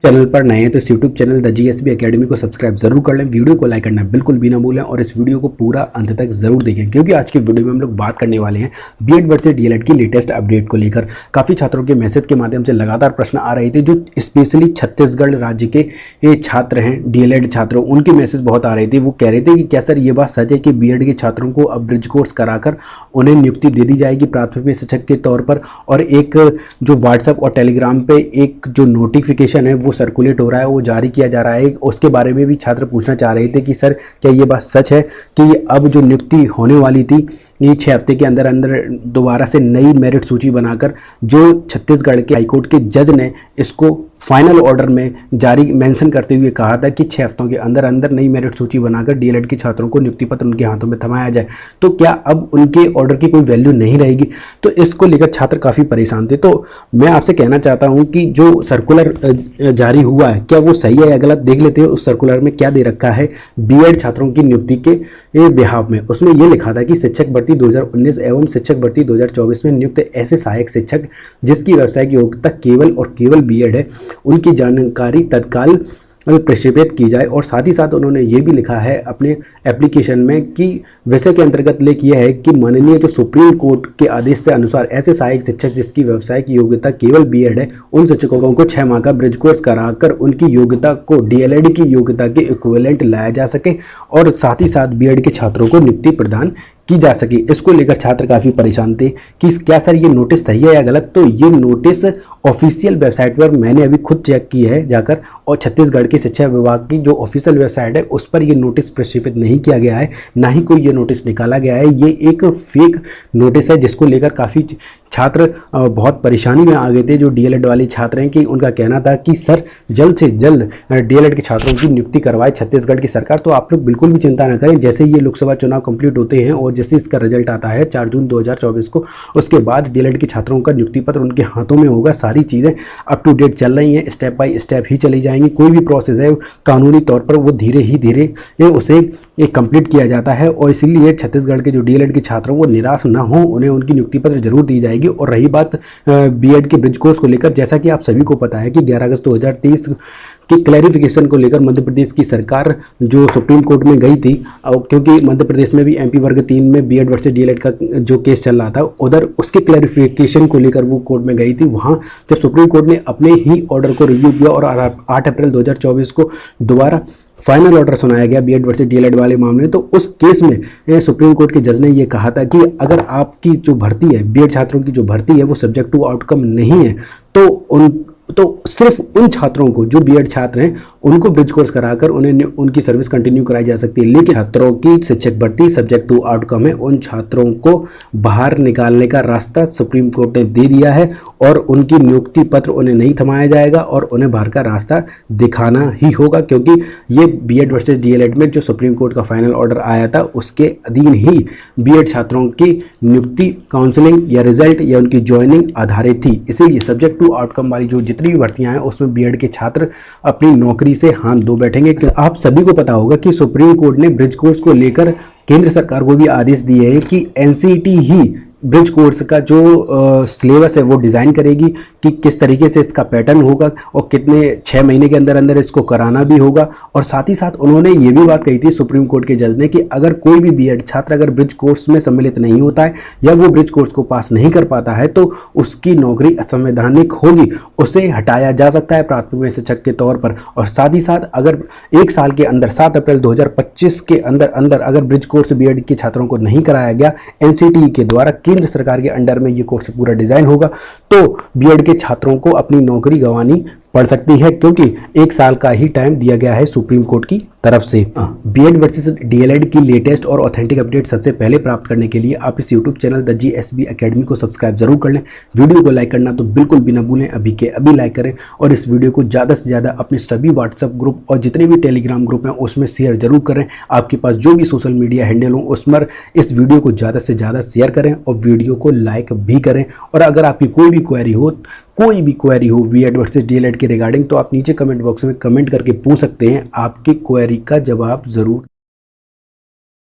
Channel पर नए हैं तो इस YouTube channel the GSB academy को सब्सक्राइब जरूर कर लें। वीडियो को लाइक करना बिल्कुल भी ना भूलें और इस वीडियो को पूरा अंत तक जरूर देखें, क्योंकि आज की वीडियो में हम लोग बात करने वाले हैं बीएड वर्सेस डीएलएड की लेटेस्ट अपडेट को लेकर। काफ़ी छात्रों के मैसेज के माध्यम से लगातार प्रश्न आ रहे थे, जो स्पेशली छत्तीसगढ़ राज्य के ये छात्र हैं, डीएलएड छात्र, उनके मैसेज बहुत आ रहे थे। वो कह रहे थे कि क्या सर ये बात सच है कि बीएड के छात्रों को अब ब्रिज कोर्स कराकर उन्हें नियुक्ति दे दी जाएगी प्राथमिक शिक्षक के तौर पर। और एक जो व्हाट्सएप और टेलीग्राम पे एक जो नोटिफिकेशन है वो सर्कुलेट हो रहा है, वो जारी किया जा रहा है, उसके बारे में भी छात्र पूछना चाह रहे थे कि सर क्या ये बात सच है कि अब जो नियुक्ति होने वाली थी ये 6 हफ्ते के अंदर अंदर दोबारा से नई मेरिट सूची बनाकर जो छत्तीसगढ़ के हाईकोर्ट के जज ने इसको फाइनल ऑर्डर में जारी मेंशन करते हुए कहा था कि 6 हफ्तों के अंदर अंदर नई मेरिट सूची बनाकर डीएलएड के छात्रों को नियुक्ति पत्र उनके हाथों में थमाया जाए, तो क्या अब उनके ऑर्डर की कोई वैल्यू नहीं रहेगी? तो इसको लेकर छात्र काफ़ी परेशान थे। तो मैं आपसे कहना चाहता हूं कि जो सर्कुलर जारी हुआ है क्या वो सही है या गलत, देख लेते हैं उस सर्कुलर में क्या दे रखा है बीएड छात्रों की नियुक्ति के बिहाफ में। उसमें यह लिखा था कि शिक्षक भर्ती 2019 एवं शिक्षक भर्ती 2024 में नियुक्त ऐसे सहायक शिक्षक जिसकी व्यावसायिक योग्यता केवल और केवल बीएड है, उनकी जानकारी तत्काल प्रक्षेपित की जाए। और साथ ही साथ उन्होंने ये भी लिखा है अपने एप्लीकेशन में कि विषय के अंतर्गत लेख यह है कि माननीय जो सुप्रीम कोर्ट के आदेश से अनुसार ऐसे सहायक शिक्षक जिसकी व्यावसायिक योग्यता केवल बीएड है, उन शिक्षकों को 6 माह का ब्रिज कोर्स कराकर उनकी योग्यता को डीएलएड की योग्यता के इक्विवेलेंट लाया जा सके और साथ ही साथ बीएड के छात्रों को नियुक्ति प्रदान की जा सके। इसको लेकर छात्र काफ़ी परेशान थे कि क्या सर ये नोटिस सही है या गलत। तो ये नोटिस ऑफिशियल वेबसाइट पर मैंने अभी खुद चेक की है जाकर, और छत्तीसगढ़ की शिक्षा विभाग की जो ऑफिशियल वेबसाइट है उस पर ये नोटिस प्रक्षेपित नहीं किया गया है, ना ही कोई ये नोटिस निकाला गया है। ये एक फेक नोटिस है जिसको लेकर काफ़ी छात्र बहुत परेशानी में आ गए थे। जो डीएलएड वाले छात्र हैं कि उनका कहना था कि सर जल्द से जल्द डीएलएड के छात्रों की नियुक्ति करवाए छत्तीसगढ़ की सरकार। तो आप लोग बिल्कुल भी चिंता न करें, जैसे ये लोकसभा चुनाव कंप्लीट होते हैं और जैसे इसका रिजल्ट आता है 4 जून 2024 को, उसके बाद डीएलएड के छात्रों का नियुक्ति पत्र उनके हाथों में होगा। सारी चीज़ें अप टू डेट चल रही हैं, स्टेप बाय स्टेप ही चली जाएंगी। कोई भी प्रोसेस है कानूनी तौर पर वो धीरे ही धीरे उसे कंप्लीट किया जाता है, और इसीलिए छत्तीसगढ़ के जो डीएलएड के छात्र वो निराश ना हो, उन्हें उनकी नियुक्ति पत्र जरूर दी जाएगी। और रही बात बीएड के ब्रिज कोर्स को लेकर, जैसा कि आप सभी को पता है कि 11 अगस्त 2023 की क्लैरिफिकेशन को लेकर मध्य प्रदेश की सरकार जो सुप्रीम कोर्ट में गई थी, क्योंकि मध्य प्रदेश में भी एमपी वर्ग 3 में बीएड वर्सेस डीएलएड का जो केस चल रहा था, उधर उसके क्लैरिफिकेशन को लेकर वो कोर्ट में गई थी। वहाँ जब सुप्रीम कोर्ट ने अपने ही ऑर्डर को रिव्यू किया और 8 अप्रैल 2024 को दोबारा फाइनल ऑर्डर सुनाया गया बीएड वर्सेस डीएलएड वाले मामले में, तो उस केस में सुप्रीम कोर्ट के जज ने ये कहा था कि अगर आपकी जो भर्ती है, बीएड छात्रों की जो भर्ती है वो सब्जेक्ट टू आउटकम नहीं है, तो सिर्फ उन छात्रों को जो बीएड छात्र हैं उनको ब्रिज कोर्स कराकर उन्हें उनकी सर्विस कंटिन्यू कराई जा सकती है। लेकिन छात्रों की शिक्षक भर्ती सब्जेक्ट टू आउटकम है, उन छात्रों को बाहर निकालने का रास्ता सुप्रीम कोर्ट ने दे दिया है और उनकी नियुक्ति पत्र उन्हें नहीं थमाया जाएगा और उन्हें बाहर का रास्ता दिखाना ही होगा, क्योंकि ये बीएड वर्सेस डीएलएड में जो सुप्रीम कोर्ट का फाइनल ऑर्डर आया था उसके अधीन ही बीएड छात्रों की नियुक्ति काउंसलिंग या रिजल्ट या उनकी ज्वाइनिंग आधारित थी। इसीलिए सब्जेक्ट टू आउटकम वाली जो जितनी भी भर्तियां हैं उसमें बीएड के छात्र अपनी नौकरी से हाथ धो बैठेंगे। आप सभी को पता होगा कि सुप्रीम कोर्ट ने ब्रिज कोर्स को लेकर केंद्र सरकार को भी आदेश दिए हैं कि एनसीईटी ही ब्रिज कोर्स का जो सिलेबस है वो डिज़ाइन करेगी कि किस तरीके से इसका पैटर्न होगा और कितने 6 महीने के अंदर अंदर इसको कराना भी होगा। और साथ ही साथ उन्होंने ये भी बात कही थी सुप्रीम कोर्ट के जज ने कि अगर कोई भी बीएड छात्र अगर ब्रिज कोर्स में सम्मिलित नहीं होता है या वो ब्रिज कोर्स को पास नहीं कर पाता है तो उसकी नौकरी असंवैधानिक होगी, उसे हटाया जा सकता है प्राथमिक शिक्षक के तौर पर। और साथ ही साथ अगर 1 साल के अंदर 7 अप्रैल 2025 के अंदर अंदर अगर ब्रिज कोर्स बीएड के छात्रों को नहीं कराया गया एनसीईटी के द्वारा, केंद्र सरकार के अंडर में ये कोर्स पूरा डिजाइन होगा, तो बीएड के छात्रों को अपनी नौकरी गंवानी पड़ सकती है, क्योंकि 1 साल का ही टाइम दिया गया है सुप्रीम कोर्ट की तरफ से। बीएड वर्सेस डीएलएड की लेटेस्ट और ऑथेंटिक अपडेट सबसे पहले प्राप्त करने के लिए आप इस YouTube channel the GSB academy को सब्सक्राइब जरूर कर लें। वीडियो को लाइक करना तो बिल्कुल भी ना भूलें, अभी के अभी लाइक करें और इस वीडियो को ज़्यादा से ज़्यादा अपने सभी व्हाट्सएप ग्रुप और जितने भी टेलीग्राम ग्रुप हैं उसमें शेयर जरूर करें। आपके पास जो भी सोशल मीडिया हैंडल हो उस पर इस वीडियो को ज़्यादा से ज़्यादा शेयर करें और वीडियो को लाइक भी करें। और अगर आपकी कोई भी क्वेरी हो बीएड वर्सेस डीएलएड के रिगार्डिंग, तो आप नीचे कमेंट बॉक्स में कमेंट करके पूछ सकते हैं। आपकी क्वेरी का जवाब ज़रूर